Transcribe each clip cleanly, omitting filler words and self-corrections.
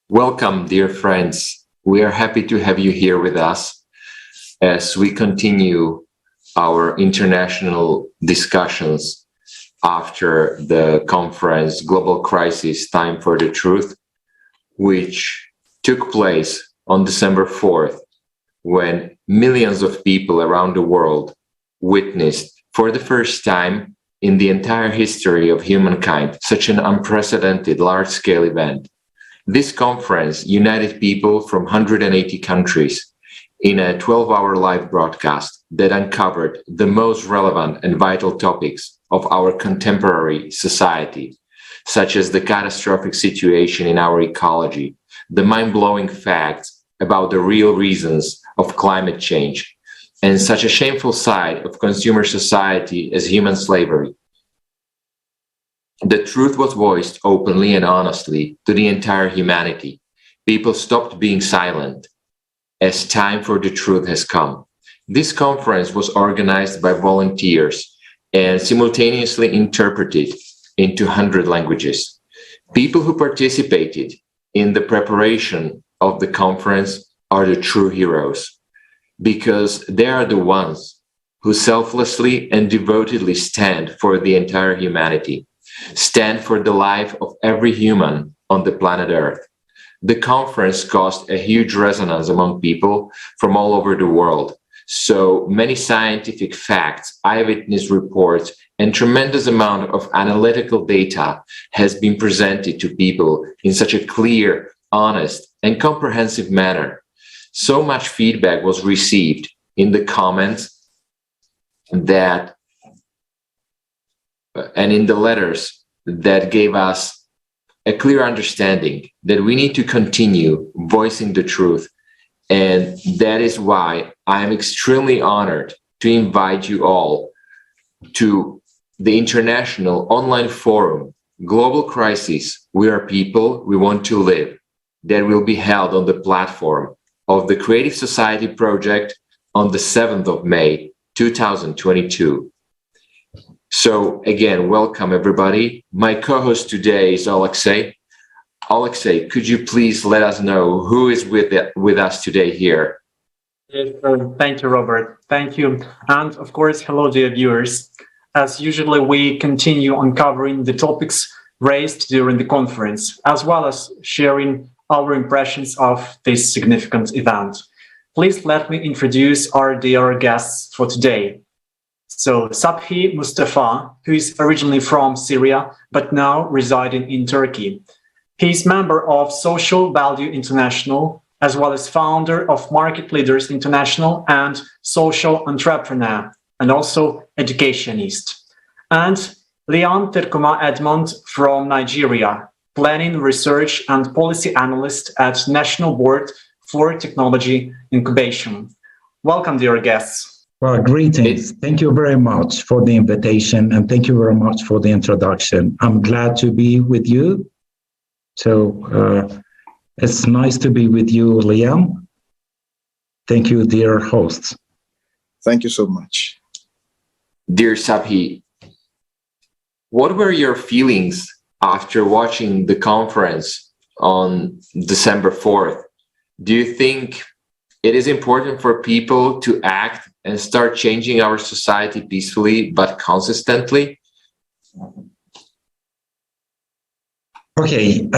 Welcome, dear friends. We are happy to have you here with us as we continue our international discussions after the conference Global Crisis Time for the Truth, which took place on December 4th, when millions of people around the world witnessed for the first time in the entire history of humankind such an unprecedented large-scale event. This conference united people from 180 countries in a 12-hour live broadcast that uncovered the most relevant and vital topics of our contemporary society, such as the catastrophic situation in our ecology, the mind-blowing facts about the real reasons of climate change, and such a shameful side of consumer society as human slavery. The truth was voiced openly and honestly to the entire humanity. People stopped being silent as time for the truth has come. This conference was organized by volunteers and simultaneously interpreted into 100 languages. People who participated in the preparation of the conference are the true heroes, because they are the ones who selflessly and devotedly stand for the entire humanity, stand for the life of every human on the planet Earth. The conference caused a huge resonance among people from all over the world. So many scientific facts, eyewitness reports, and tremendous amount of analytical data has been presented to people in such a clear, honest, and comprehensive manner. So much feedback was received in the comments that and in the letters that gave us a clear understanding that we need to continue voicing the truth. And that is why I am extremely honored to invite you all to the international online forum, Global Crisis, We Are People, We Want to Live, that will be held on the platform of the Creative Society Project on the 7th of May, 2022. So again, welcome everybody. My co-host today is Alexei. Alexei, could you please let us know who is with us today here? Yes, thank you, Robert. Thank you. And of course, hello, dear viewers. As usually, we continue uncovering the topics raised during the conference, as well as sharing our impressions of this significant event. Please let me introduce our dear guests for today. So, Sabhe Mustafa, who is originally from Syria, but now residing in Turkey. He is member of Social Value International, as well as founder of Market Leaders International and social entrepreneur, and also educationist. And Terkuma Edmond from Nigeria, planning, research, and policy analyst at National Board for Technology Incubation. Welcome, dear guests. Well, greetings. Thank you very much for the invitation, and thank you very much for the introduction. I'm glad to be with you. So it's nice to be with you, Liam. Thank you, dear hosts. Thank you so much. Dear Sabhe, what were your feelings after watching the conference on December 4th? Do you think it is important for people to act and start changing our society peacefully but consistently? Okay,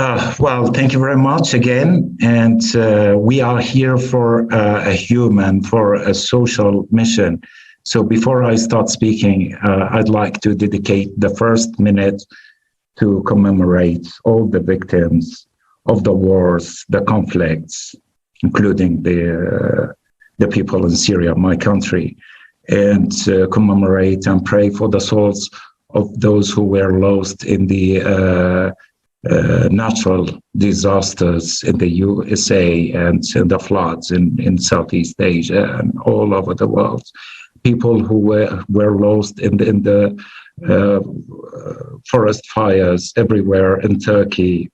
well, thank you very much again. And we are here for for a social mission. So before I start speaking, I'd like to dedicate the first minute to commemorate all the victims of the wars, the conflicts, including the people in Syria, my country, and commemorate and pray for the souls of those who were lost in the natural disasters in the USA and in the floods in Southeast Asia and all over the world. People who were lost in the forest fires everywhere in Turkey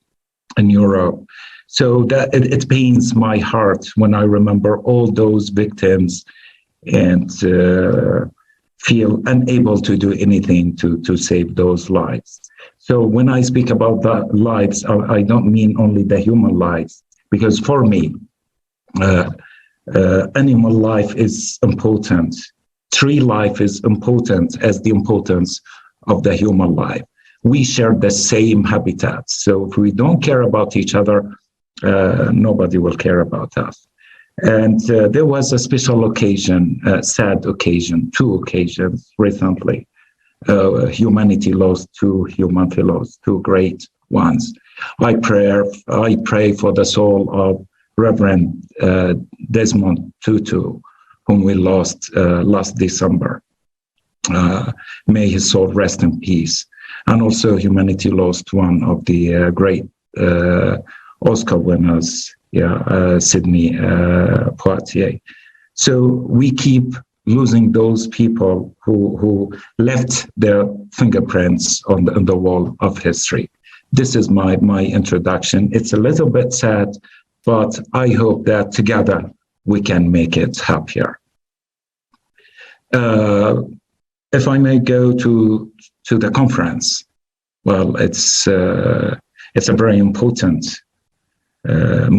and Europe. So that it pains my heart when I remember all those victims and feel unable to do anything to save those lives. So when I speak about the lives, I don't mean only the human lives, because for me, animal life is important. Tree life is important as the importance of the human life. We share the same habitat. So if we don't care about each other, nobody will care about us. And there was a special occasion, sad occasion, two occasions recently. Humanity lost two human fellows, two great ones. I pray for the soul of Reverend Desmond Tutu, whom we lost last December. May his soul rest in peace. And also humanity lost one of the great Oscar winners, Sidney Poitier. So we keep losing those people who left their fingerprints on the wall of history. This is my introduction. It's a little bit sad, but I hope that together we can make it happier. If I may go to the conference, well, it's a very important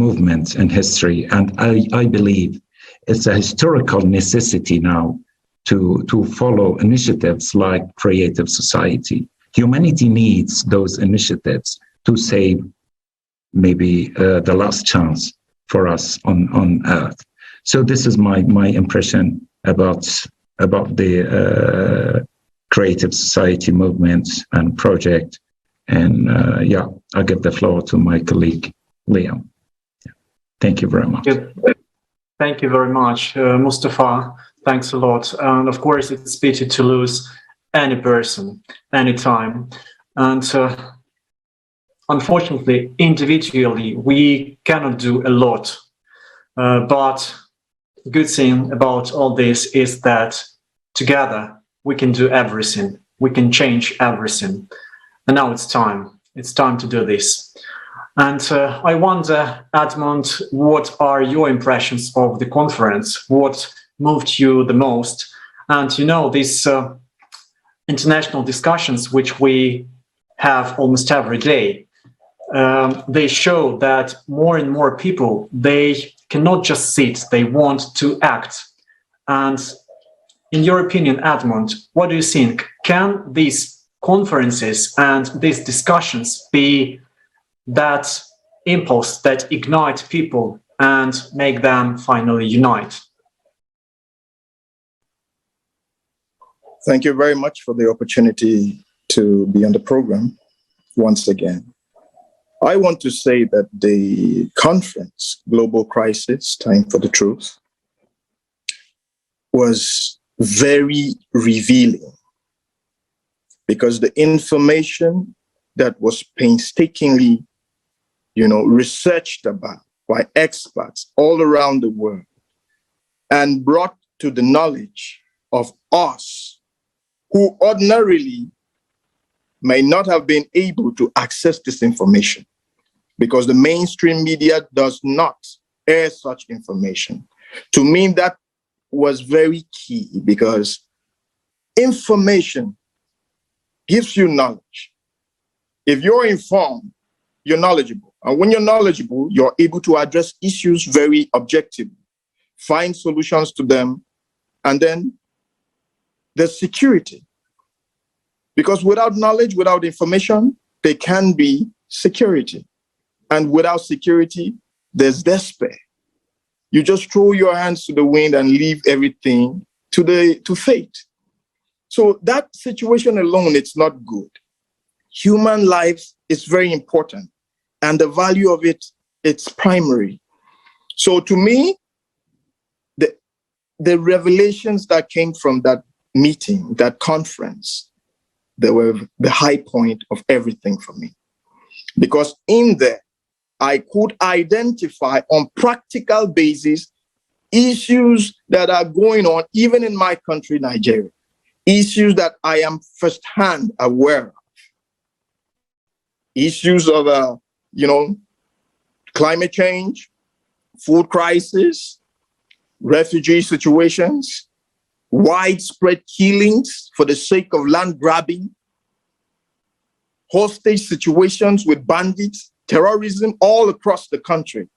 movement in history, and I believe it's a historical necessity now to follow initiatives like Creative Society. Humanity needs those initiatives to save maybe the last chance for us on Earth. So this is my impression about the Creative Society movement and project. And I'll give the floor to my colleague, Liam. Thank you very much. Thank you very much, Mustafa. Thanks a lot. And of course, it's pity to lose any person, anytime. And unfortunately, individually, we cannot do a lot. But the good thing about all this is that together we can do everything. We can change everything. And now it's time. It's time to do this. And I wonder, Edmond, what are your impressions of the conference? What moved you the most? And these international discussions, which we have almost every day, they show that more and more people, they cannot just sit, they want to act. And in your opinion, Edmond, what do you think? Can these conferences and these discussions be that impulse that ignite people and make them finally unite? Thank you very much for the opportunity to be on the program once again. I want to say that the conference, Global Crisis, Time for the Truth, was very revealing because the information that was painstakingly, researched about by experts all around the world and brought to the knowledge of us who ordinarily may not have been able to access this information because the mainstream media does not air such information. To me, that was very key because information gives you knowledge. If you're informed, you're knowledgeable. And when you're knowledgeable, you're able to address issues very objectively, find solutions to them, and then there's security. Because without knowledge, without information, there can be security. And without security, there's despair. You just throw your hands to the wind and leave everything to fate. So that situation alone, it's not good. Human life is very important, and the value of it, it's primary. So to me, the revelations that came from that meeting, that conference, they were the high point of everything for me. Because in there, I could identify on practical basis issues that are going on, even in my country, Nigeria, issues that I am firsthand aware of. Issues of, climate change, food crisis, refugee situations, widespread killings for the sake of land grabbing, hostage situations with bandits, terrorism all across the country.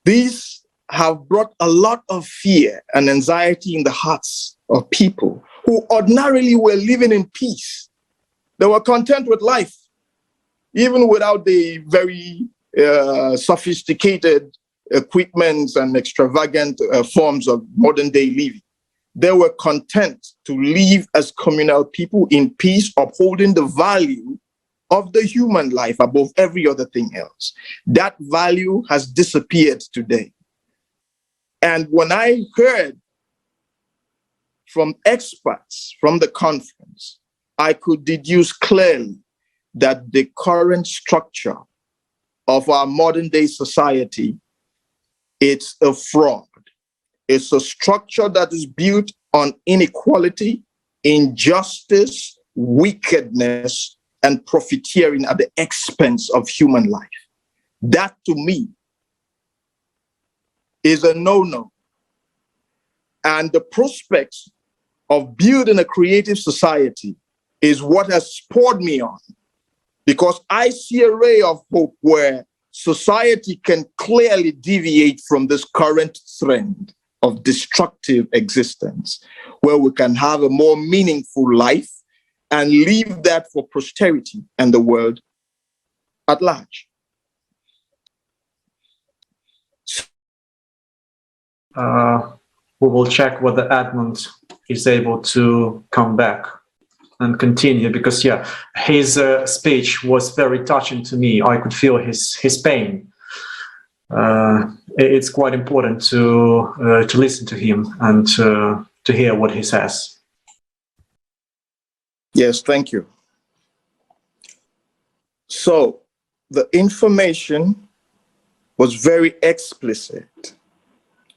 These have brought a lot of fear and anxiety in the hearts of people who ordinarily were living in peace. They were content with life, even without the very sophisticated equipments and extravagant forms of modern day living. They were content to live as communal people in peace, upholding the value of the human life above every other thing else. That value has disappeared today. And when I heard from experts from the conference, I could deduce clearly that the current structure of our modern day society, it's a fraud. It's a structure that is built on inequality, injustice, wickedness, and profiteering at the expense of human life. That, to me, is a no-no. And the prospects of building a creative society is what has spurred me on, because I see a ray of hope where society can clearly deviate from this current trend of destructive existence, where we can have a more meaningful life and leave that for posterity and the world at large. We will check whether Edmond is able to come back and continue, because his speech was very touching to me. I could feel his pain. It's quite important to listen to him and to hear what he says. Yes, thank you. So the information was very explicit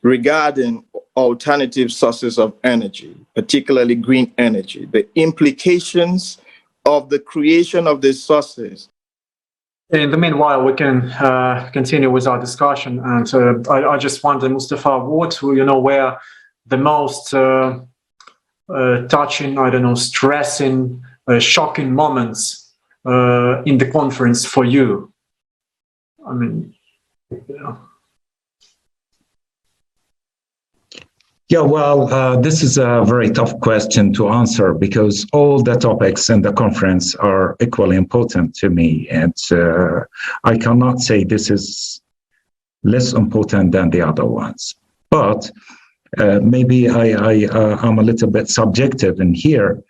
regarding alternative sources of energy, particularly green energy, the implications of the creation of these sources. In the meanwhile, we can continue with our discussion. And I just wonder, Mustafa, what were the most touching, stressing, shocking moments in the conference for you? I mean, Yeah, well, this is a very tough question to answer, because all the topics in the conference are equally important to me. And I cannot say this is less important than the other ones. But maybe I'm a little bit subjective in here.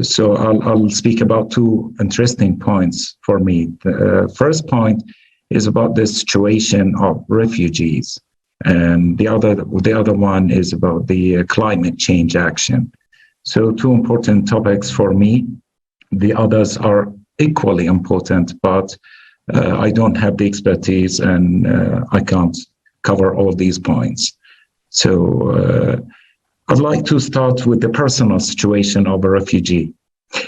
So I'll speak about two interesting points for me. The first point is about the situation of refugees. And the other one is about the climate change action. So two important topics for me. The others are equally important, but I don't have the expertise and I can't cover all these points. So I'd like to start with the personal situation of a refugee.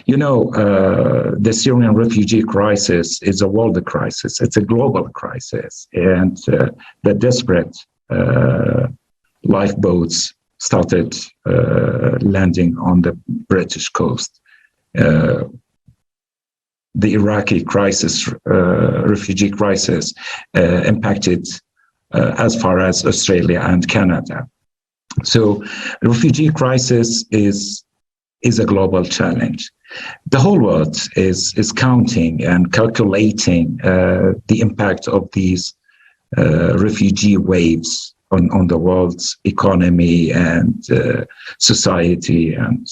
The Syrian refugee crisis is a world crisis. It's a global crisis. And the desperate lifeboats started landing on the British coast. The Iraqi crisis, refugee crisis, impacted as far as Australia and Canada. So the refugee crisis is a global challenge. The whole world is counting and calculating the impact of these refugee waves on the world's economy and society and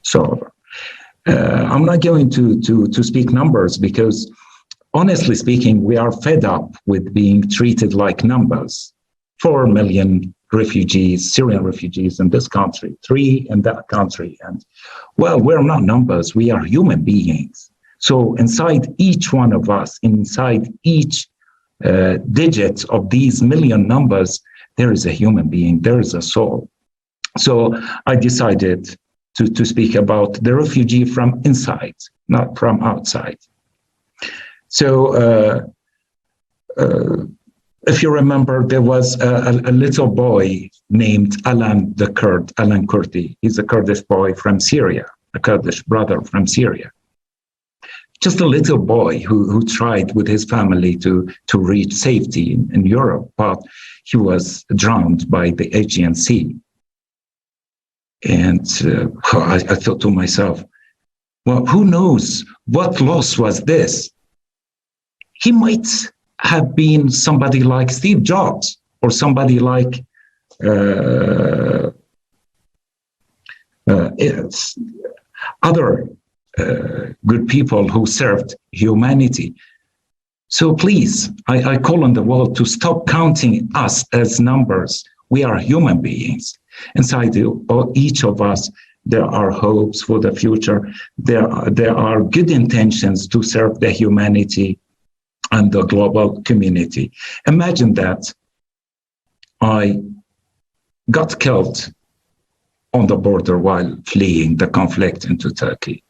so on. I'm not going to speak numbers, because honestly speaking, we are fed up with being treated like numbers. 4 million refugees, Syrian refugees in this country, 3 in that country. And well, we're not numbers, we are human beings. So inside each one of us, inside each digit of these million numbers, there is a human being, there is a soul. So I decided to speak about the refugee from inside, not from outside. So if you remember, there was a little boy named Alan Kurdi. He's a Kurdish boy from Syria, a Kurdish brother from Syria. just a little boy who tried with his family to reach safety in Europe, but he was drowned by the Aegean Sea. And I thought to myself, well, who knows what loss was this? He might have been somebody like Steve Jobs or somebody like other good people who served humanity. So please, I call on the world to stop counting us as numbers. We are human beings. Inside each of us, there are hopes for the future. There are good intentions to serve the humanity and the global community. Imagine that I got killed on the border while fleeing the conflict into Turkey.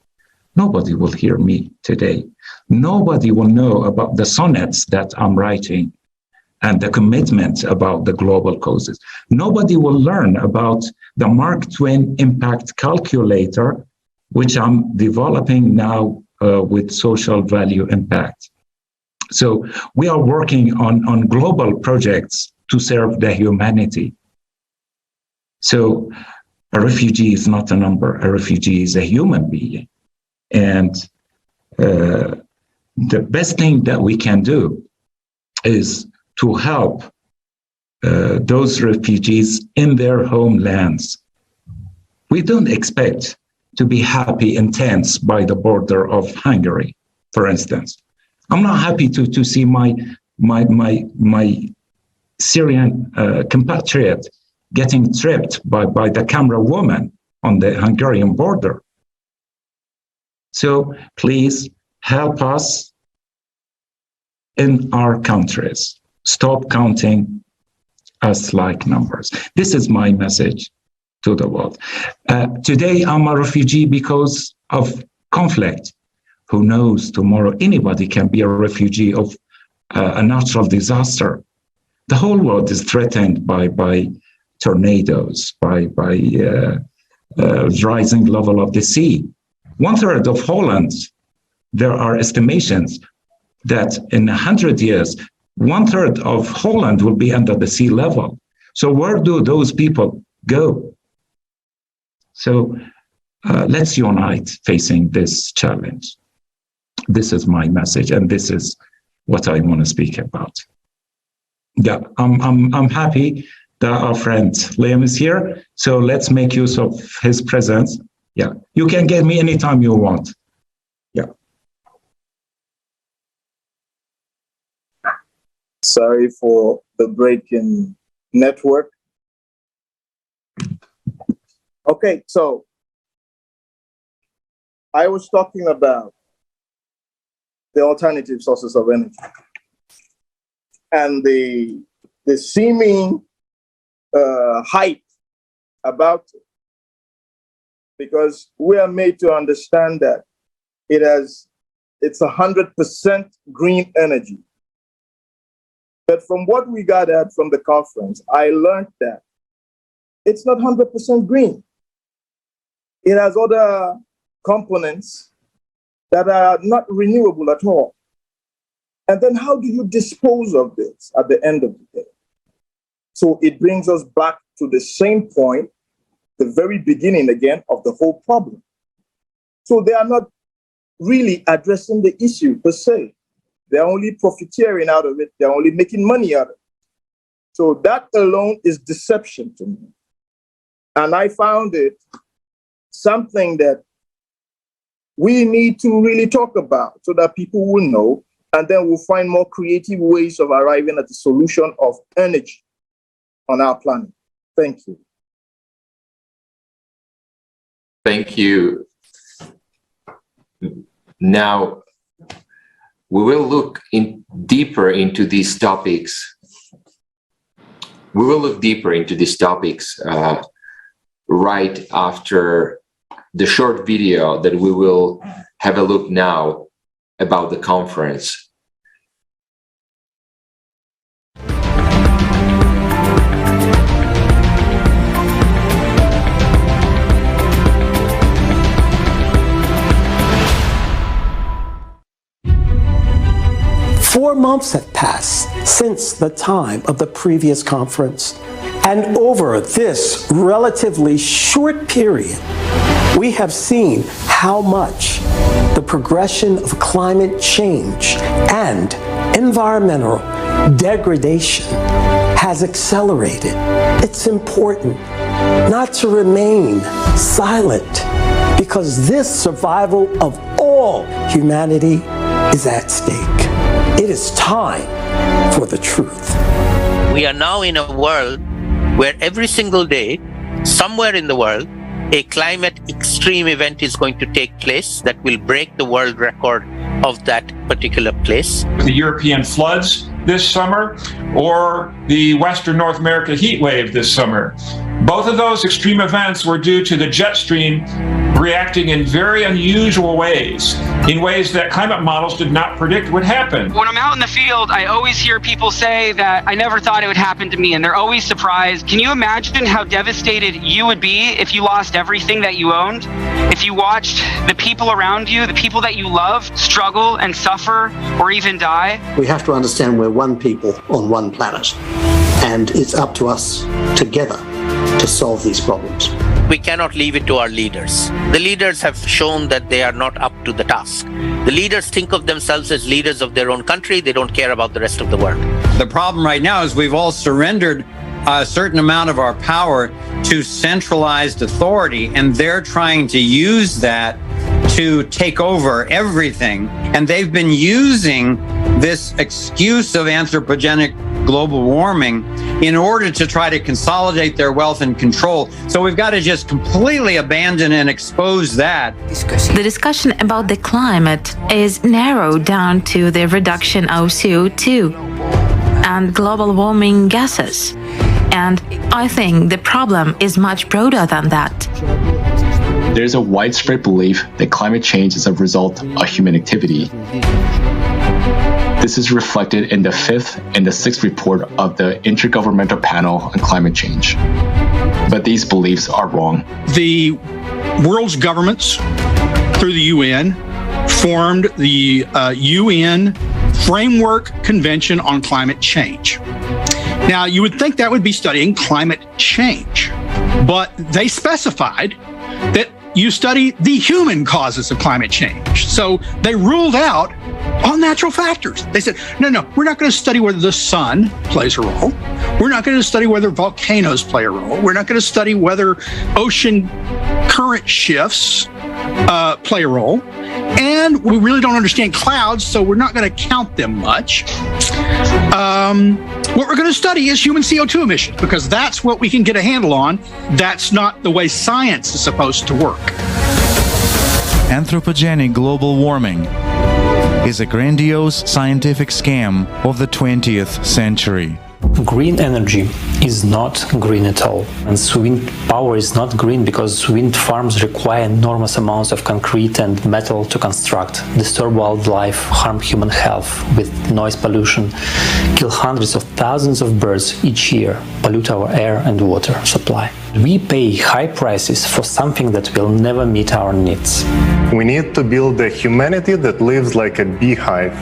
Nobody will hear me today. Nobody will know about the sonnets that I'm writing and the commitment about the global causes. Nobody will learn about the Mark Twain impact calculator, which I'm developing now with social value impact. So we are working on global projects to serve the humanity. So a refugee is not a number. A refugee is a human being. And the best thing that we can do is to help those refugees in their homelands. We don't expect to be happy and tense by the border of Hungary, for instance. I'm not happy to see my Syrian compatriot getting tripped by the camera woman on the Hungarian border. So please help us in our countries. Stop counting us like numbers. This is my message to the world. Today, I'm a refugee because of conflict. Who knows, tomorrow anybody can be a refugee of a natural disaster. The whole world is threatened by tornadoes, by rising level of the sea. 1/3 of Holland, there are estimations that in 100 years, 1/3 of Holland will be under the sea level. So where do those people go? So let's unite facing this challenge. This is my message, and this is what I want to speak about. Yeah, I'm happy that our friend Liam is here. So let's make use of his presence. Yeah, you can get me anytime you want. Yeah. Sorry for the break in network. Okay, so I was talking about the alternative sources of energy and the seeming hype about it, because we are made to understand that it's 100% green energy. But from what we gathered from the conference, I learned that it's not 100% green. It has other components that are not renewable at all. And then how do you dispose of this at the end of the day? So it brings us back to the same point, the very beginning again of the whole problem. So they are not really addressing the issue per se. They're only profiteering out of it. They're only making money out of it. So that alone is deception to me. And I found it something that we need to really talk about so that people will know, and then we'll find more creative ways of arriving at the solution of energy on our planet. Thank you. Thank you. Now, we will look deeper into these topics. We will look deeper into these topics right after the short video that we will have a look now about the conference. 4 months have passed since the time of the previous conference, and over this relatively short period, we have seen how much the progression of climate change and environmental degradation has accelerated. It's important not to remain silent, because this survival of all humanity is at stake. It is time for the truth. We are now in a world where every single day, somewhere in the world, a climate extreme event is going to take place that will break the world record of that particular place. The European floods this summer or the Western North America heat wave this summer. Both of those extreme events were due to the jet stream reacting in very unusual ways, in ways that climate models did not predict would happen. When I'm out in the field, I always hear people say that I never thought it would happen to me, and they're always surprised. Can you imagine how devastated you would be if you lost everything that you owned? If you watched the people around you, the people that you love, struggle and suffer or even die? We have to understand we're one people on one planet, and it's up to us together to solve these problems. We cannot leave it to our leaders. The leaders have shown that they are not up to the task. The leaders think of themselves as leaders of their own country. They don't care about the rest of the world. The problem right now is we've all surrendered a certain amount of our power to centralized authority, and they're trying to use that to take over everything. And they've been using this excuse of anthropogenic global warming in order to try to consolidate their wealth and control. So we've got to just completely abandon and expose that. The discussion about the climate is narrowed down to the reduction of CO2 and global warming gases. And I think the problem is much broader than that. There's a widespread belief that climate change is a result of human activity. This is reflected in the 5th and the 6th report of the Intergovernmental Panel on Climate Change. But these beliefs are wrong. The world's governments, through the UN, formed the UN Framework Convention on Climate Change. Now, you would think that would be studying climate change, but they specified that you study the human causes of climate change. So they ruled out all natural factors. They said, no, we're not going to study whether the sun plays a role. We're not going to study whether volcanoes play a role. We're not going to study whether ocean current shifts play a role. And we really don't understand clouds, so we're not going to count them much. What we're going to study is human CO2 emissions, because that's what we can get a handle on. That's not the way science is supposed to work. Anthropogenic global warming is a grandiose scientific scam of the 20th century. Green energy is not green at all. And wind power is not green because wind farms require enormous amounts of concrete and metal to construct, disturb wildlife, harm human health with noise pollution, kill hundreds of thousands of birds each year, pollute our air and water supply. We pay high prices for something that will never meet our needs. We need to build a humanity that lives like a beehive,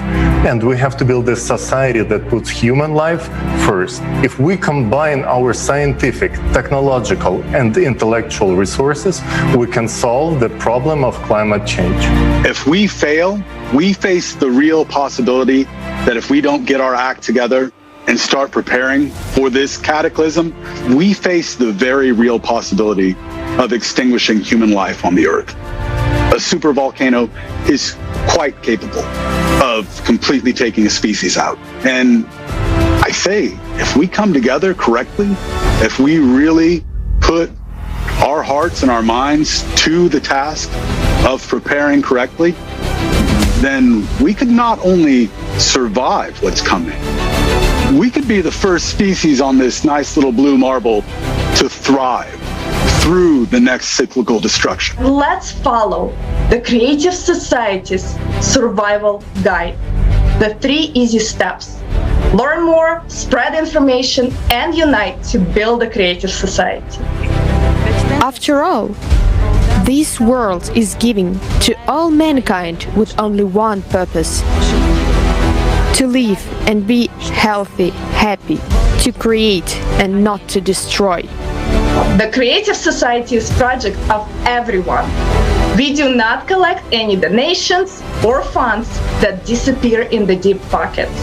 and we have to build a society that puts human life first. If we combine our scientific, technological, and intellectual resources, we can solve the problem of climate change. If we fail, we face the real possibility that if we don't get our act together and start preparing for this cataclysm, we face the very real possibility of extinguishing human life on the Earth. A supervolcano is quite capable of completely taking a species out. And I say, if we come together correctly, if we really put our hearts and our minds to the task of preparing correctly, then we could not only survive what's coming, we could be the first species on this nice little blue marble to thrive through the next cyclical destruction. Let's follow the Creative Society's survival guide. The 3 easy steps. Learn more, spread information, and unite to build a creative society. After all, this world is given to all mankind with only one purpose: to to live and be healthy, happy, to create and not to destroy. The creative society is project of everyone. We do not collect any donations or funds that disappear in the deep pockets.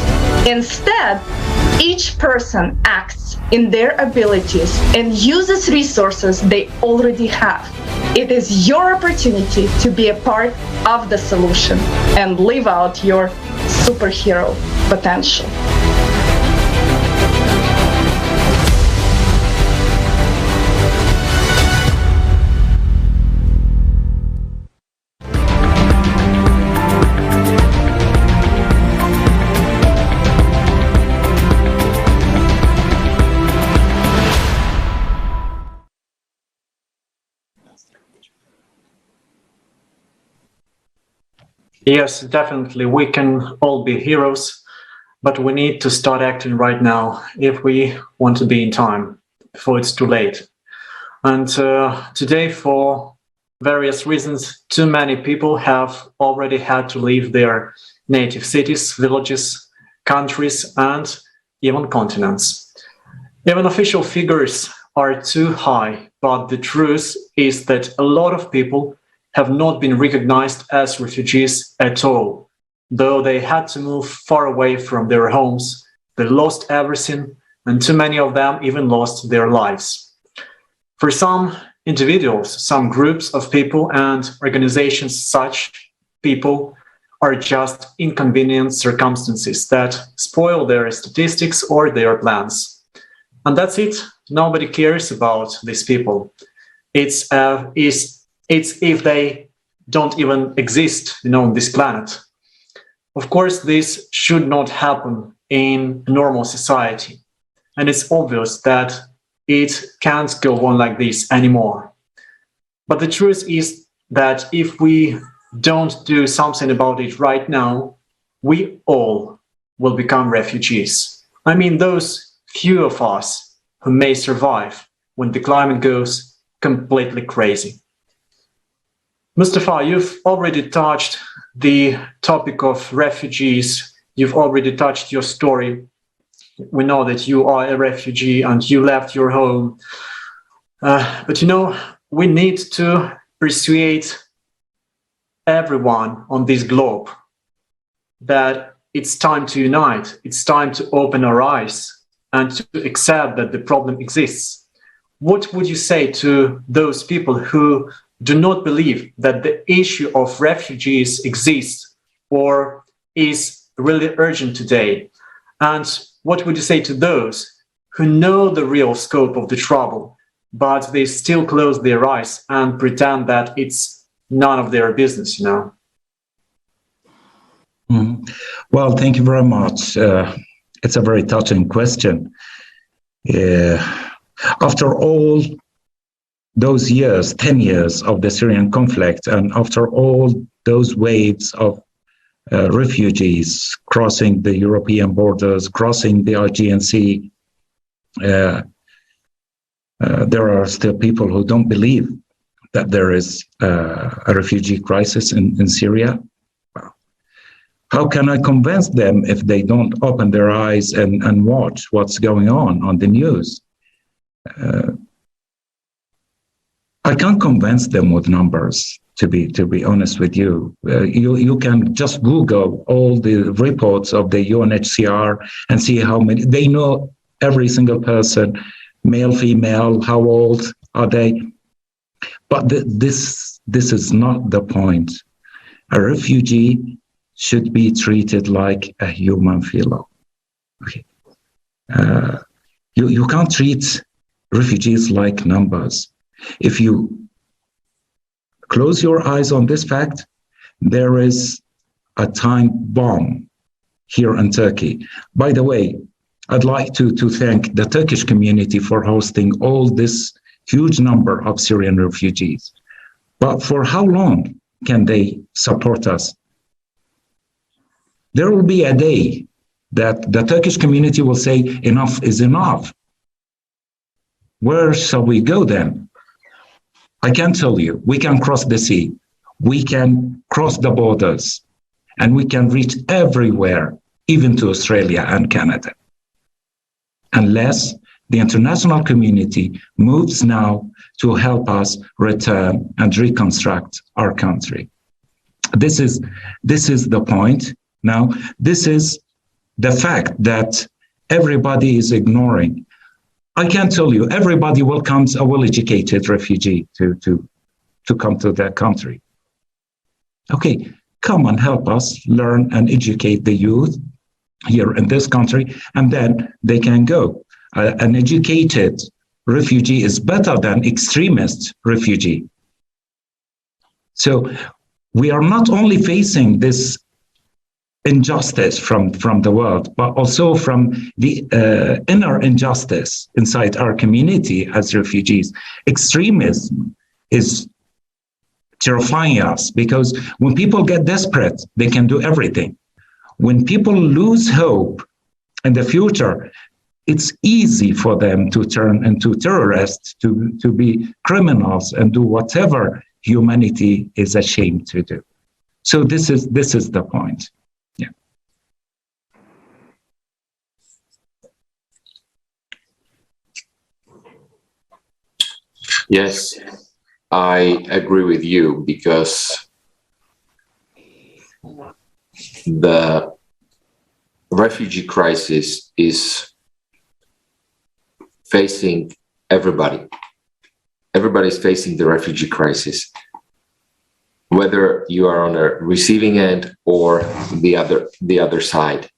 Instead, each person acts in their abilities and uses resources they already have. It is your opportunity to be a part of the solution and live out your superhero potential. Yes, definitely. We can all be heroes, but we need to start acting right now if we want to be in time before it's too late. And today, for various reasons, too many people have already had to leave their native cities, villages, countries, and even continents. Even official figures are too high, but the truth is that a lot of people have not been recognized as refugees at all. Though they had to move far away from their homes, they lost everything, and too many of them even lost their lives. For some individuals, some groups of people and organizations, such people are just inconvenient circumstances that spoil their statistics or their plans. And that's it. Nobody cares about these people. It's if they don't even exist, on this planet. Of course, this should not happen in a normal society. And it's obvious that it can't go on like this anymore. But the truth is that if we don't do something about it right now, we all will become refugees. I mean, those few of us who may survive when the climate goes completely crazy. Mustafa, you've already touched the topic of refugees. You've already touched your story. We know that you are a refugee and you left your home. But we need to persuade everyone on this globe that it's time to unite. It's time to open our eyes and to accept that the problem exists. What would you say to those people who do not believe that the issue of refugees exists or is really urgent today? And what would you say to those who know the real scope of the trouble, but they still close their eyes and pretend that it's none of their business, Well, thank you very much. It's a very touching question. After all those years, 10 years of the Syrian conflict, and after all those waves of refugees crossing the European borders, crossing the Aegean Sea, there are still people who don't believe that there is a refugee crisis in Syria. How can I convince them if they don't open their eyes and watch what's going on the news? I can't convince them with numbers, to be honest with you. You can just Google all the reports of the UNHCR and see how many. They know every single person, male, female, how old are they. But this is not the point. A refugee should be treated like a human fellow. Okay. You can't treat refugees like numbers. If you close your eyes on this fact, there is a time bomb here in Turkey. By the way, I'd like to thank the Turkish community for hosting all this huge number of Syrian refugees. But for how long can they support us? There will be a day that the Turkish community will say, enough is enough. Where shall we go then? I can tell you, we can cross the sea, we can cross the borders, and we can reach everywhere even to Australia and Canada, unless the international community moves now to help us return and reconstruct our country. This is the point. Now, this is the fact that everybody is ignoring. I can tell you, everybody welcomes a well-educated refugee to come to their country. Okay, come and help us learn and educate the youth here in this country, and then they can go. An educated refugee is better than extremist refugee. So we are not only facing this injustice from the world, but also from the inner injustice inside our community as refugees. Extremism is terrifying us, because when people get desperate, they can do everything. When people lose hope in the future, it's easy for them to turn into terrorists, to be criminals and do whatever humanity is ashamed to do. So this is the point. Yeah. Yes, I agree with you, because the refugee crisis is facing everybody. Everybody's facing the refugee crisis, whether you are on a receiving end or the other side.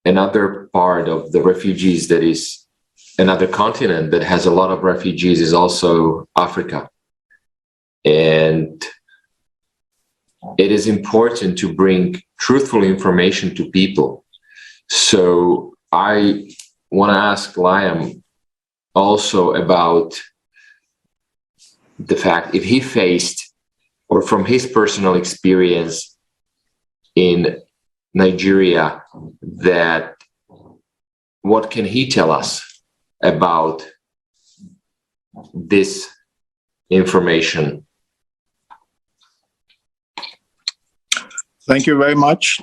Another part of the refugees, that is another continent that has a lot of refugees, is also Africa. And it is important to bring truthful information to people. So I want to ask Liam also about the fact, if he faced, or from his personal experience in Nigeria, that what can he tell us about this information? Thank you very much.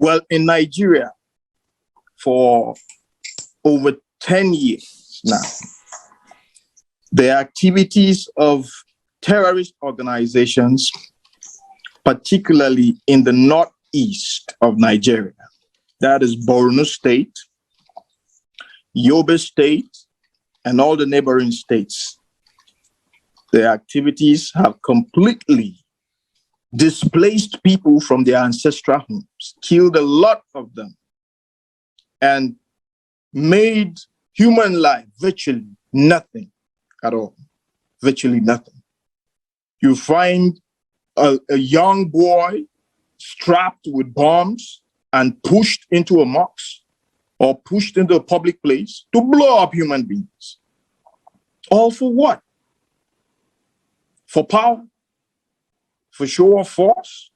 Well, in Nigeria, for over 10 years now, the activities of terrorist organizations, particularly in the northeast of Nigeria, that is Borno State, Yobe State, and all the neighboring states, the activities have completely displaced people from their ancestral homes, killed a lot of them, and made human life virtually nothing at all, virtually nothing. You find a young boy strapped with bombs and pushed into a mosque or pushed into a public place to blow up human beings. All for what? For power? For show of force?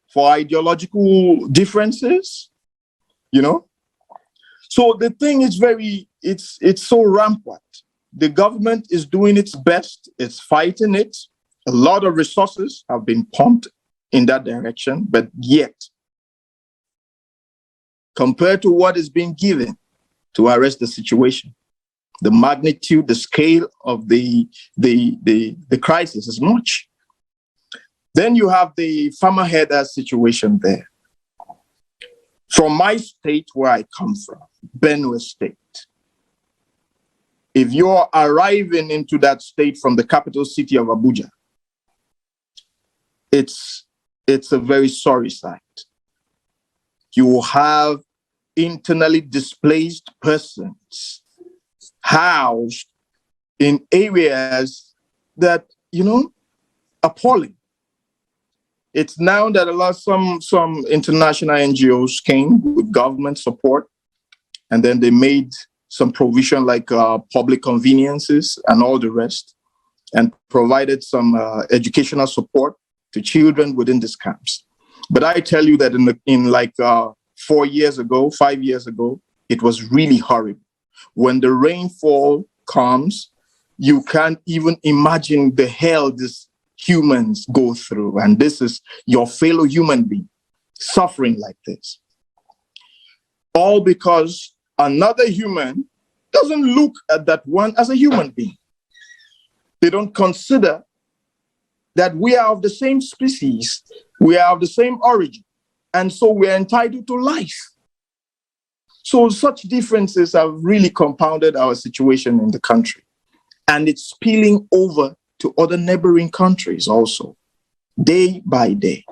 For ideological differences? You know? So the thing is it's so rampant. The government is doing its best. It's fighting it. A lot of resources have been pumped in that direction, but yet, compared to what is being given to arrest the situation, the magnitude, the scale of the crisis is much. Then you have the farmer herders situation there. From my state, where I come from, Benue State, if you're arriving into that state from the capital city of Abuja, it's a very sorry sight. You have internally displaced persons housed in areas that, appalling. It's now that some international NGOs came with government support, and then they made some provision like public conveniences and all the rest, and provided some educational support to children within these camps. But I tell you that in 5 years ago, it was really horrible. When the rainfall comes, you can't even imagine the hell these humans go through. And this is your fellow human being suffering like this. All because another human doesn't look at that one as a human being. They don't consider that we are of the same species, we are of the same origin, and so we are entitled to life. So such differences have really compounded our situation in the country, and it's spilling over to other neighboring countries also, day by day.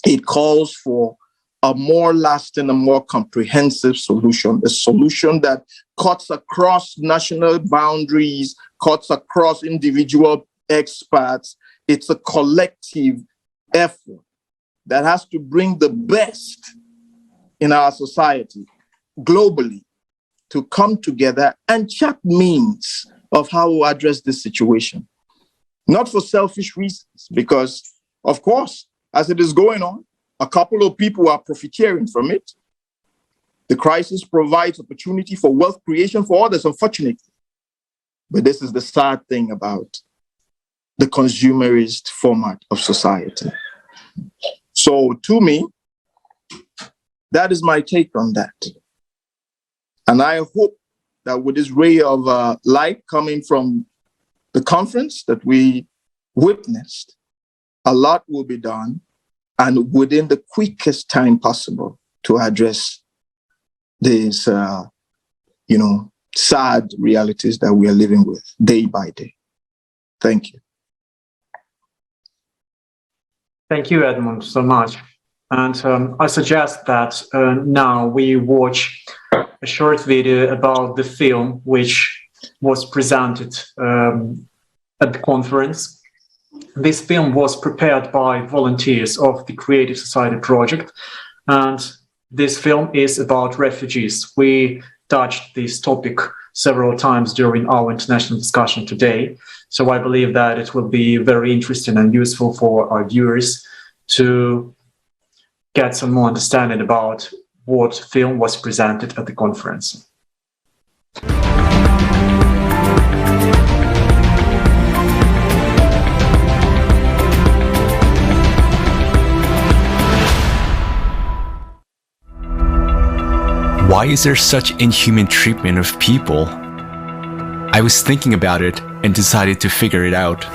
It calls for a more lasting, a more comprehensive solution, a solution that cuts across national boundaries, cuts across individual experts. It's a collective effort that has to bring the best in our society globally to come together and chart means of how we address this situation. Not for selfish reasons, because, of course, as it is going on, a couple of people are profiteering from it. The crisis provides opportunity for wealth creation for others, unfortunately. But this is the sad thing about the consumerist format of society. So to me, that is my take on that. And I hope that with this ray of light coming from the conference that we witnessed, a lot will be done, and within the quickest time possible, to address these, sad realities that we are living with day by day. Thank you. Thank you, Edmond, so much. And I suggest that now we watch a short video about the film which was presented at the conference. This film was prepared by volunteers of the Creative Society Project, and this film is about refugees. We touched this topic several times during our international discussion today, so I believe that it will be very interesting and useful for our viewers to get some more understanding about what film was presented at the conference. Why is there such inhuman treatment of people? I was thinking about it and decided to figure it out.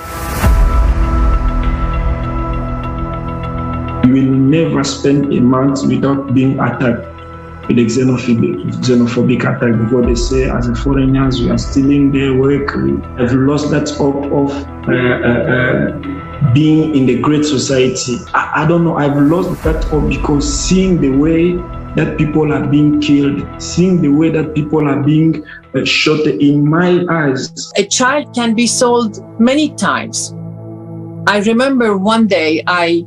You will never spend a month without being attacked with a xenophobic attack, because they say as a foreigners we are stealing their work. I've lost that hope of being in the great society. I don't know, I've lost that hope, because seeing the way that people are being killed, seeing the way that people are being shot in my eyes. A child can be sold many times. I remember one day I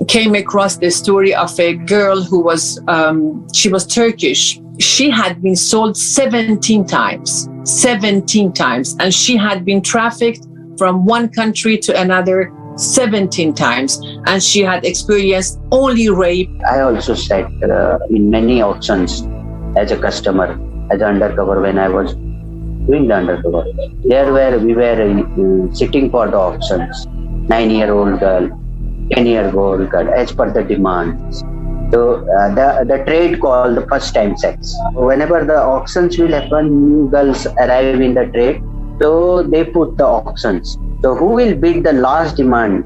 came across the story of a girl who was, she was Turkish. She had been sold 17 times, and she had been trafficked from one country to another 17 times, and she had experienced only rape. I also sat in many auctions as a customer, as an undercover when I was doing the undercover. We were sitting for the auctions, 9-year-old girl, 10-year-old girl, as per the demands. So the trade called the first time sex. Whenever the auctions will happen, new girls arrive in the trade, so they put the auctions. So who will bid the last demand,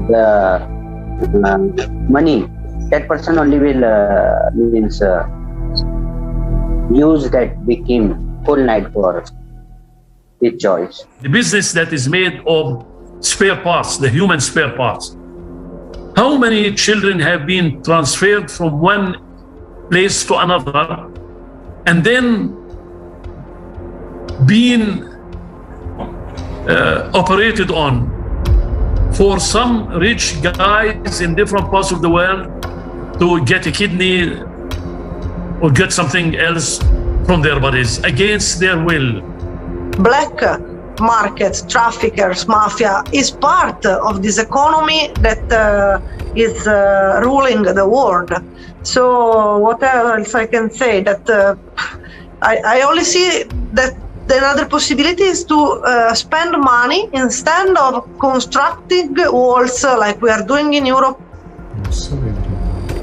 the money, that person only will use that victim full night for his choice. The business that is made of spare parts, the human spare parts. How many children have been transferred from one place to another and then being operated on for some rich guys in different parts of the world to get a kidney or get something else from their bodies against their will. Black markets, traffickers, mafia is part of this economy that is ruling the world. So what else I can say? That I only see that another possibility is to spend money instead of constructing walls like we are doing in Europe.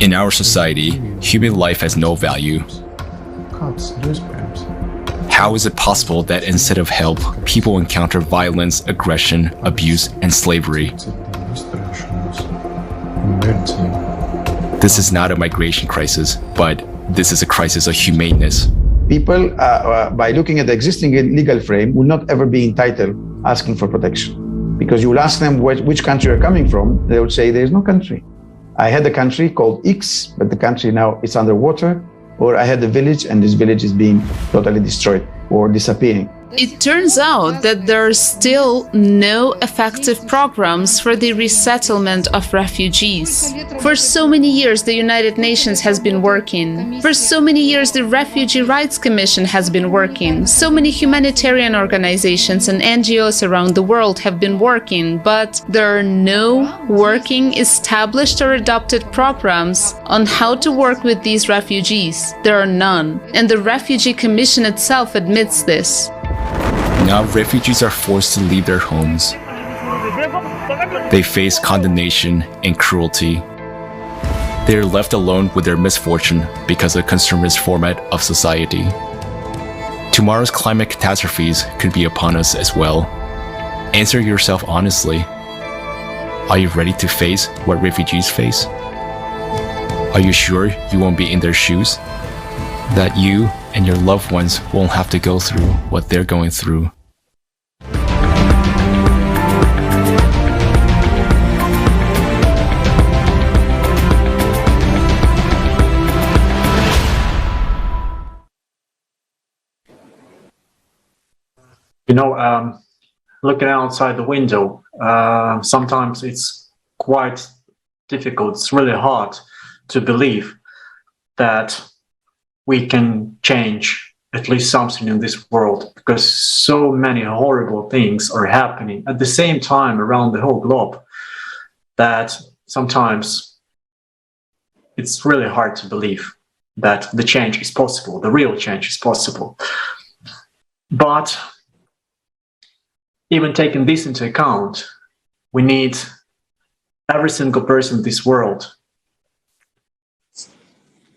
In our society, human life has no value. How is it possible that instead of help, people encounter violence, aggression, abuse, and slavery? This is not a migration crisis, but this is a crisis of humaneness. People, by looking at the existing legal frame, will not ever be entitled asking for protection. Because you will ask them which country you're coming from, they will say there is no country. I had a country called X, but the country now is underwater. Or I had a village and this village is being totally destroyed or disappearing. It turns out that there are still no effective programs for the resettlement of refugees. For so many years, the United Nations has been working. For so many years, the Refugee Rights Commission has been working. So many humanitarian organizations and NGOs around the world have been working, but there are no working, established or adopted programs on how to work with these refugees. There are none. And the Refugee Commission itself admits this. Now refugees are forced to leave their homes. They face condemnation and cruelty. They are left alone with their misfortune because of the consumerist format of society. Tomorrow's climate catastrophes could be upon us as well. Answer yourself honestly. Are you ready to face what refugees face? Are you sure you won't be in their shoes? That you and your loved ones won't have to go through what they're going through. You know, looking outside the window, sometimes it's quite difficult. It's really hard to believe that we can change at least something in this world, because so many horrible things are happening at the same time around the whole globe that sometimes it's really hard to believe that the change is possible, the real change is possible. But even taking this into account, we need every single person in this world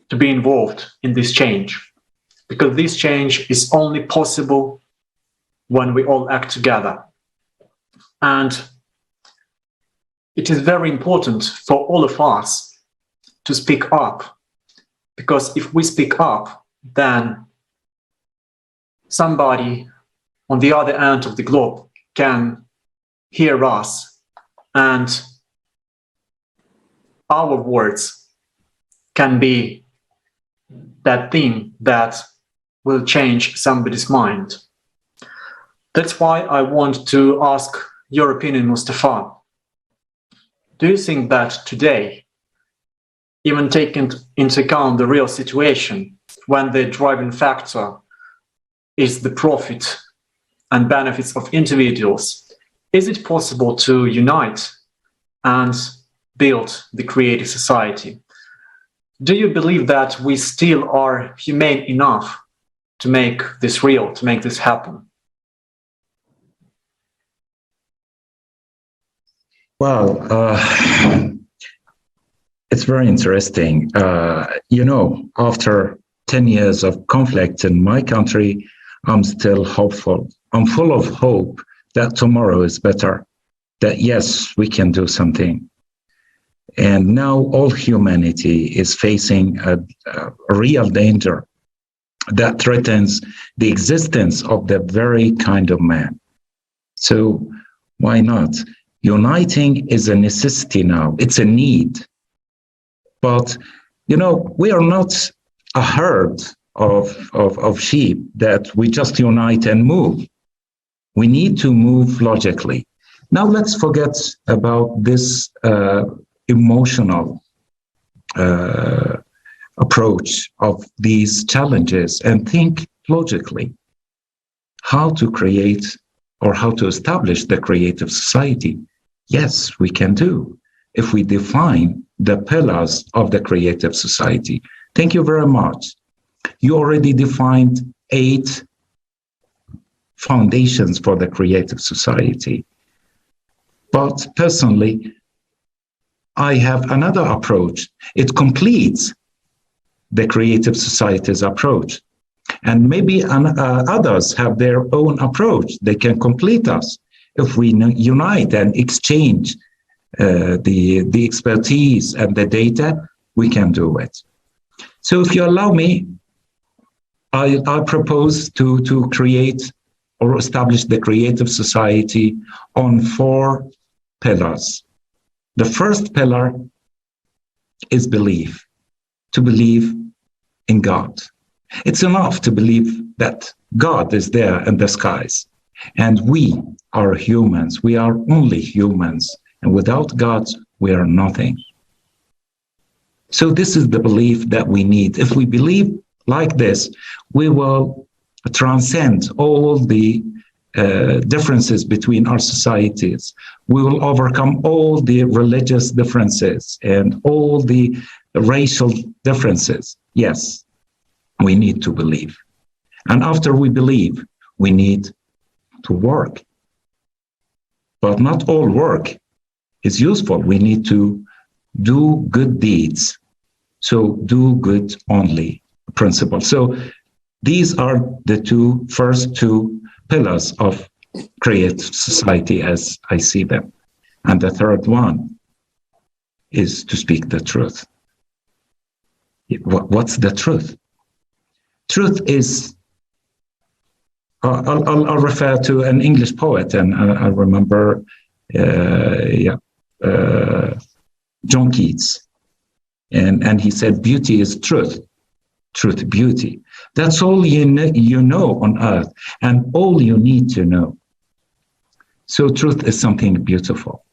to be involved in this change, because this change is only possible when we all act together. And it is very important for all of us to speak up, because if we speak up, then somebody on the other end of the globe can hear us, and our words can be that thing that will change somebody's mind. That's why I want to ask your opinion, Mustafa. Do you think that today, even taking into account the real situation, when the driving factor is the profit and benefits of individuals, is it possible to unite and build the creative society? Do you believe that we still are humane enough to make this real, to make this happen? Well, it's very interesting. You know, after 10 years of conflict in my country, I'm still hopeful. I'm full of hope that tomorrow is better, that yes, we can do something. And now all humanity is facing a real danger that threatens the existence of the very kind of man. So why not? Uniting is a necessity now. It's a need. But, you know, we are not a herd of sheep that we just unite and move. We need to move logically. Now let's forget about this emotional approach of these challenges and think logically how to create or how to establish the creative society. Yes, we can do if we define the pillars of the creative society. Thank you very much. You already defined 8 foundations for the creative society. But personally, I have another approach. It completes the creative society's approach. And maybe others have their own approach. They can complete us. If we unite and exchange the expertise and the data, we can do it. So if you allow me, I propose to create or establish the creative society on 4 pillars. The first pillar is belief, to believe in God. It's enough to believe that God is there in the skies, and we are humans. We are only humans, and without God, we are nothing. So this is the belief that we need. If we believe like this, we will transcend all the differences between our societies. We will overcome all the religious differences and all the racial differences. Yes, we need to believe. And after we believe, we need to work. But not all work is useful. We need to do good deeds. So do good only principle. So these are the first two pillars of creative society as I see them. And the third one is to speak the truth. What's the truth? Truth is, I'll refer to an English poet, and I remember John Keats. And he said, beauty is truth, truth, beauty. That's all you know on earth, and all you need to know. So truth is something beautiful.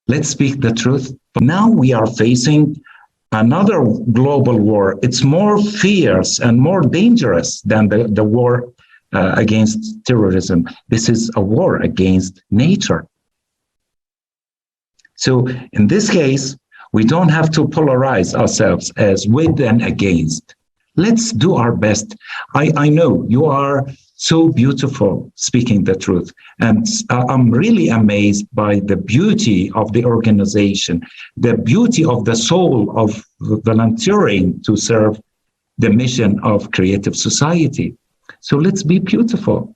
Let's speak the truth. Now we are facing another global war. It's more fierce and more dangerous than the war against terrorism. This is a war against nature. So in this case, we don't have to polarize ourselves as with and against. Let's do our best. I know you are so beautiful speaking the truth. And I'm really amazed by the beauty of the organization, the beauty of the soul of volunteering to serve the mission of creative society. So let's be beautiful.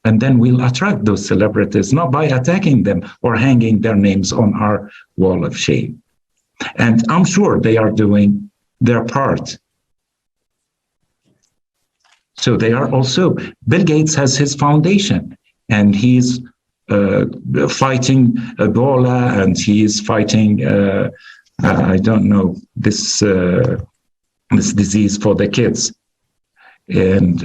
And then we'll attract those celebrities, not by attacking them or hanging their names on our wall of shame. And I'm sure they are doing their part. So they are also, Bill Gates has his foundation, and he's fighting Ebola, and he's fighting, I don't know, this disease for the kids. And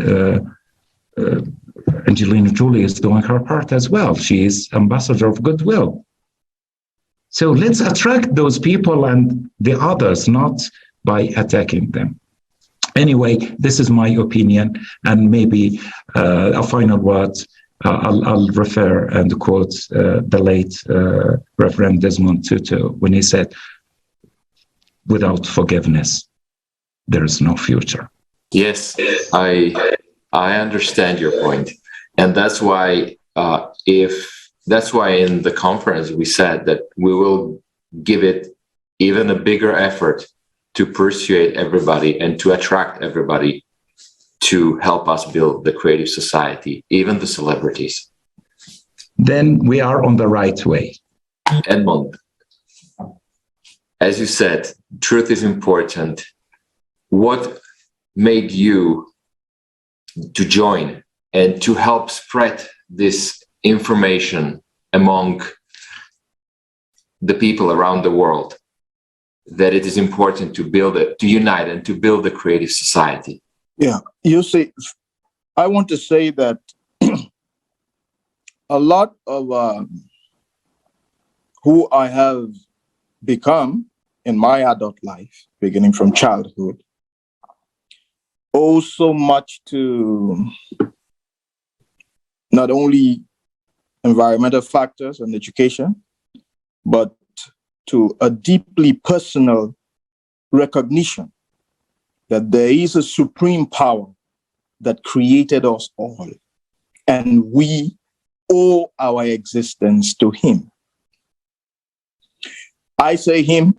Angelina Jolie is doing her part as well. She is ambassador of goodwill. So let's attract those people and the others, not by attacking them. Anyway, this is my opinion, and maybe a final word. I'll refer and quote the late Reverend Desmond Tutu when he said, "Without forgiveness, there is no future." Yes, I understand your point, and that's why in the conference we said that we will give it even a bigger effort to persuade everybody and to attract everybody to help us build the creative society, even the celebrities. Then we are on the right way. Edmond, as you said, truth is important. What made you to join and to help spread this information among the people around the world, that it is important to build it, to unite and to build a creative society? Yeah, you see, I want to say that a lot of who I have become in my adult life, beginning from childhood, owe so much to not only environmental factors and education, but to a deeply personal recognition that there is a supreme power that created us all, and we owe our existence to him. I say him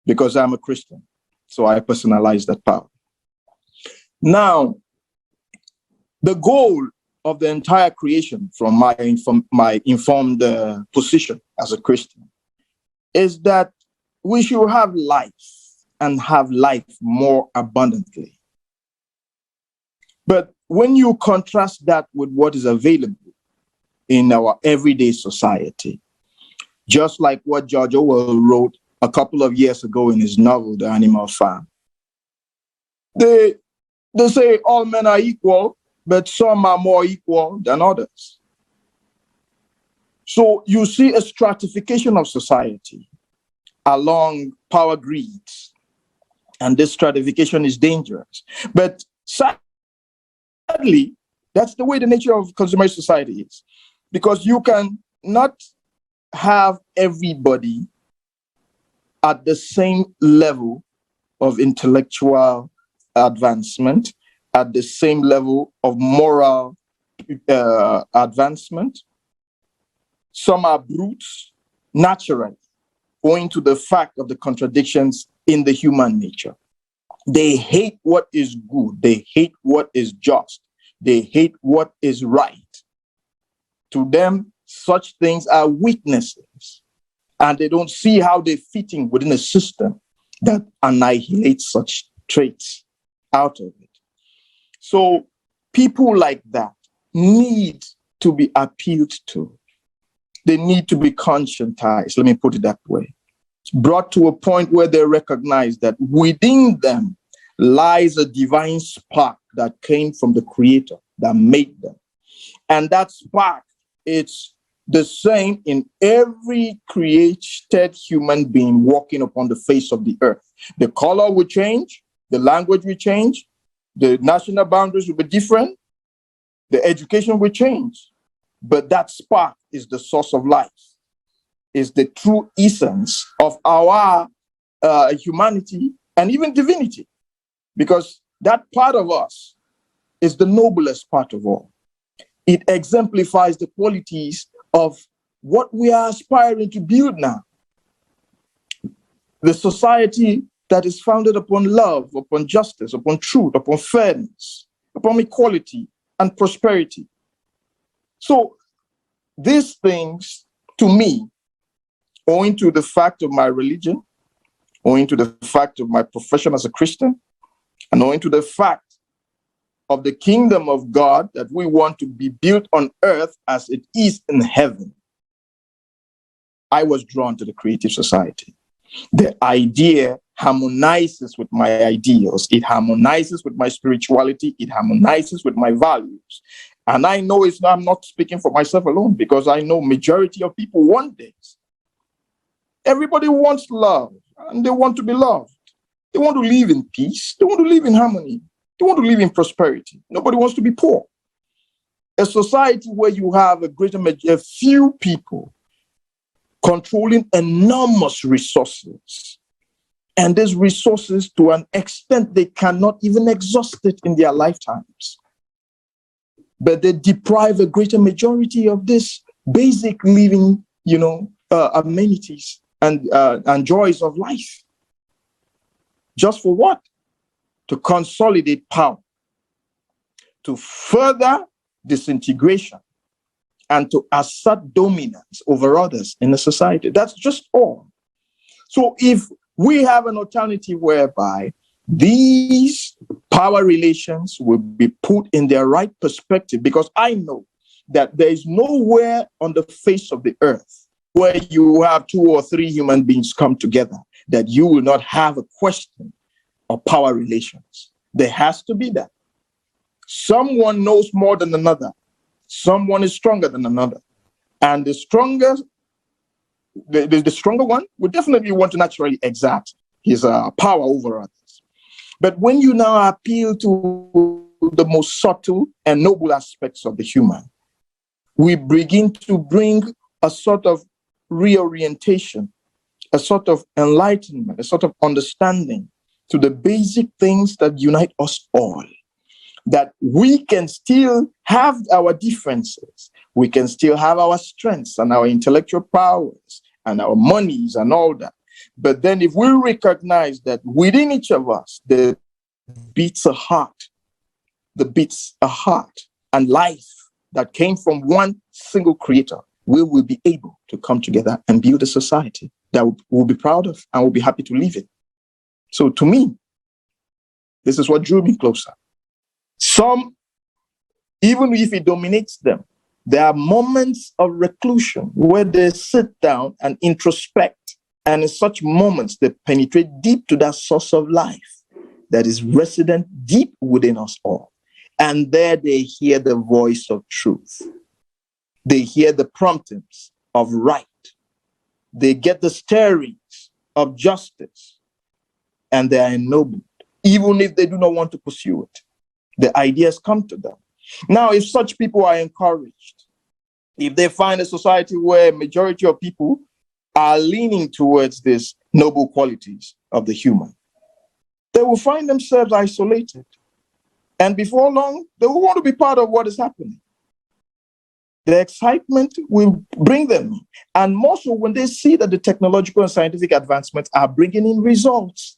because I'm a Christian. So I personalize that power. Now, the goal of the entire creation from my informed position as a Christian is that we should have life and have life more abundantly. But when you contrast that with what is available in our everyday society, just like what George Orwell wrote a couple of years ago in his novel, The Animal Farm, they say all men are equal, but some are more equal than others. So you see a stratification of society along power greeds, and this stratification is dangerous. But sadly, that's the way the nature of consumer society is, because you can not have everybody at the same level of intellectual advancement, at the same level of moral advancement. Some are brutes naturally, owing to the fact of the contradictions in the human nature. They hate what is good. They hate what is just. They hate what is right. To them, such things are weaknesses, and they don't see how they're fitting within a system that annihilates such traits out of it. So people like that need to be appealed to. They need to be conscientized, let me put it that way. It's brought to a point where they recognize that within them lies a divine spark that came from the Creator that made them. And that spark, it's the same in every created human being walking upon the face of the earth. The color will change, the language will change, the national boundaries will be different, the education will change, but that spark is the source of life, is the true essence of our humanity and even divinity, because that part of us is the noblest part of all. It exemplifies the qualities of what we are aspiring to build now. The society that is founded upon love, upon justice, upon truth, upon fairness, upon equality and prosperity. So these things, to me, owing to the fact of my religion, owing to the fact of my profession as a Christian, and owing to the fact of the kingdom of God that we want to be built on earth as it is in heaven, I was drawn to the creative society. The idea harmonizes with my ideals. It harmonizes with my spirituality. It harmonizes with my values. And I know I'm not speaking for myself alone, because I know majority of people want this. Everybody wants love, and they want to be loved. They want to live in peace. They want to live in harmony. They want to live in prosperity. Nobody wants to be poor. A society where you have a few people controlling enormous resources, and these resources, to an extent, they cannot even exhaust it in their lifetimes. But they deprive a greater majority of this basic living, amenities and joys of life. Just for what? To consolidate power, to further disintegration, and to assert dominance over others in the society. That's just all. So if we have an alternative whereby these power relations will be put in their right perspective, because I know that there is nowhere on the face of the earth where you have 2 or 3 human beings come together that you will not have a question of power relations. There has to be that. Someone knows more than another. Someone is stronger than another. And the stronger one would definitely want to naturally exert his power over others. But when you now appeal to the most subtle and noble aspects of the human, we begin to bring a sort of reorientation, a sort of enlightenment, a sort of understanding to the basic things that unite us all. That we can still have our differences, we can still have our strengths and our intellectual powers and our monies and all that. But then if we recognize that within each of us, there beats a heart and life that came from one single creator, we will be able to come together and build a society that we'll be proud of and we'll be happy to live in. So to me, this is what drew me closer. Some, even if it dominates them, there are moments of reclusion where they sit down and introspect. And in such moments, they penetrate deep to that source of life that is resident deep within us all. And there they hear the voice of truth. They hear the promptings of right. They get the stirrings of justice. And they are ennobled, even if they do not want to pursue it. The ideas come to them. Now, if such people are encouraged, if they find a society where a majority of people are leaning towards these noble qualities of the human, they will find themselves isolated. And before long, they will want to be part of what is happening. The excitement will bring them. And more so when they see that the technological and scientific advancements are bringing in results,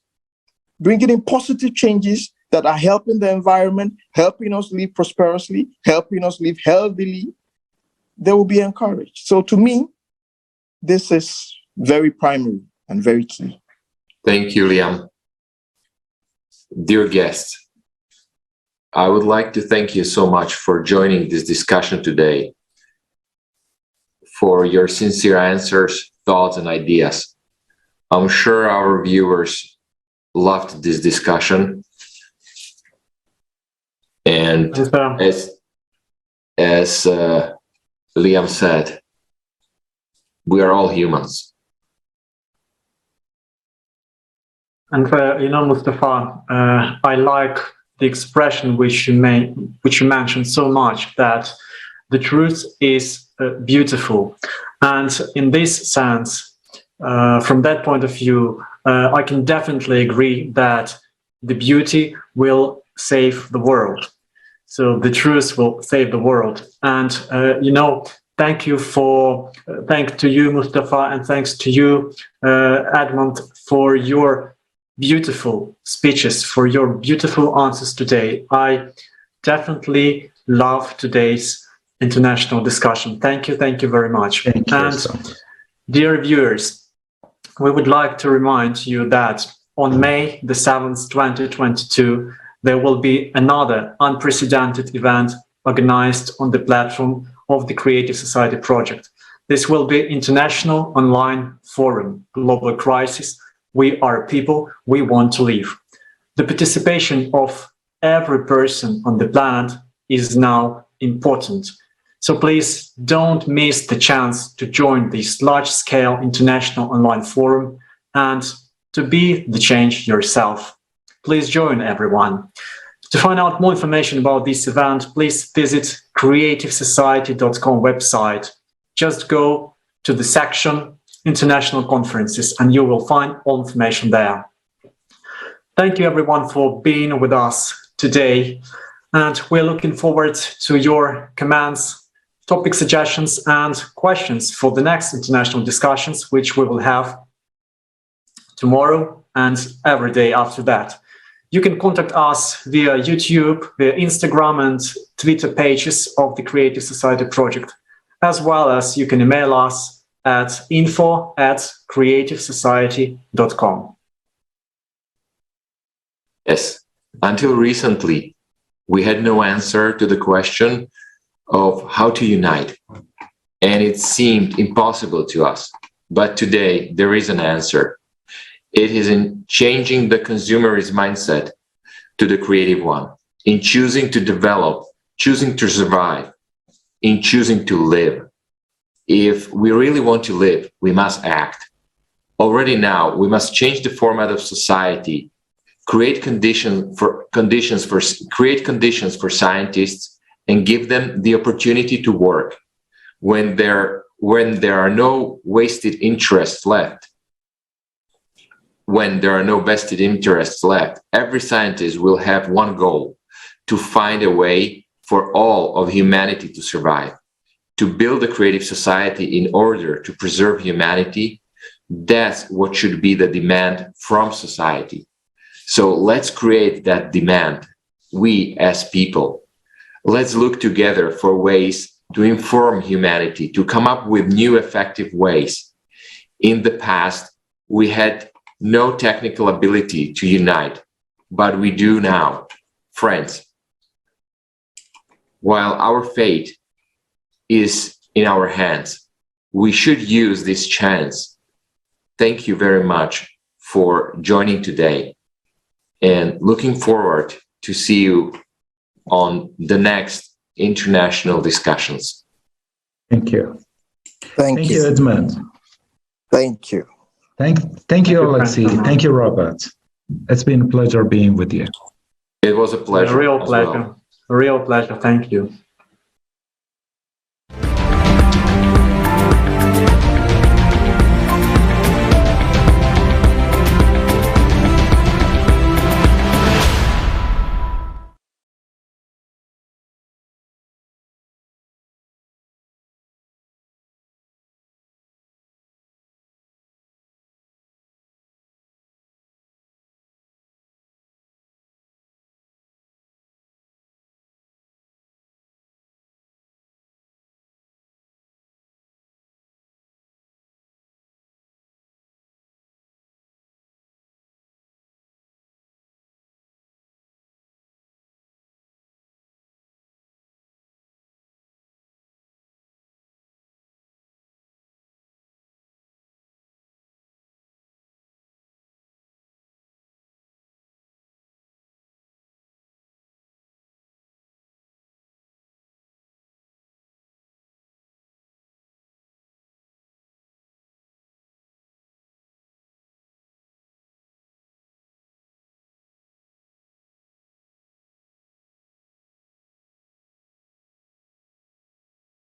bringing in positive changes that are helping the environment, helping us live prosperously, helping us live healthily, they will be encouraged. So to me, this is very primary and very key. Thank you, Liam. Dear guests, I would like to thank you so much for joining this discussion today, for your sincere answers, thoughts, and ideas. I'm sure our viewers loved this discussion. And as Liam said, we are all humans. And Mustafa, I like the expression which you mentioned so much, that the truth is beautiful. And in this sense, from that point of view, I can definitely agree that the beauty will save the world. So the truth will save the world. And, thank to you, Mustafa, and thanks to you, Edmond, for your beautiful speeches, for your beautiful answers today. I definitely love today's international discussion. Thank you very much. And dear viewers, we would like to remind you that on May the 7th, 2022, there will be another unprecedented event organized on the platform of the Creative Society Project. This will be International Online Forum, Global Crisis. We are people, we want to live. The participation of every person on the planet is now important. So please don't miss the chance to join this large-scale international online forum and to be the change yourself. Please join everyone. To find out more information about this event, please visit creativesociety.com website. Just go to the section International Conferences and you will find all information there. Thank you everyone for being with us today, and we're looking forward to your comments, topic suggestions and questions for the next international discussions, which we will have tomorrow and every day after that. You can contact us via YouTube, via Instagram and Twitter pages of the Creative Society Project, as well as you can email us at info@creativesociety.com. Yes, until recently, we had no answer to the question of how to unite, and it seemed impossible to us. But today, there is an answer. It is in changing the consumerist mindset to the creative one, in choosing to develop, choosing to survive, in choosing to live. If we really want to live, we must act. Already now, we must change the format of society, create conditions for scientists, and give them the opportunity to work. When there are no wasted interests left, when there are no vested interests left, every scientist will have one goal: to find a way for all of humanity to survive, to build a creative society in order to preserve humanity, That's what should be the demand from society. So let's create that demand, we as people. Let's look together for ways to inform humanity, to come up with new effective ways. In the past, we had no technical ability to unite, but we do now. Friends, while our fate is in our hands, we should use this chance. Thank you very much for joining today, and looking forward to see you on the next international discussions. Thank you. Thank you, Edmond. Thank you. Thank you, Alexei. Thank you, Robert. It's been a pleasure being with you. It was a pleasure. A real pleasure. Well. A real pleasure. Thank you.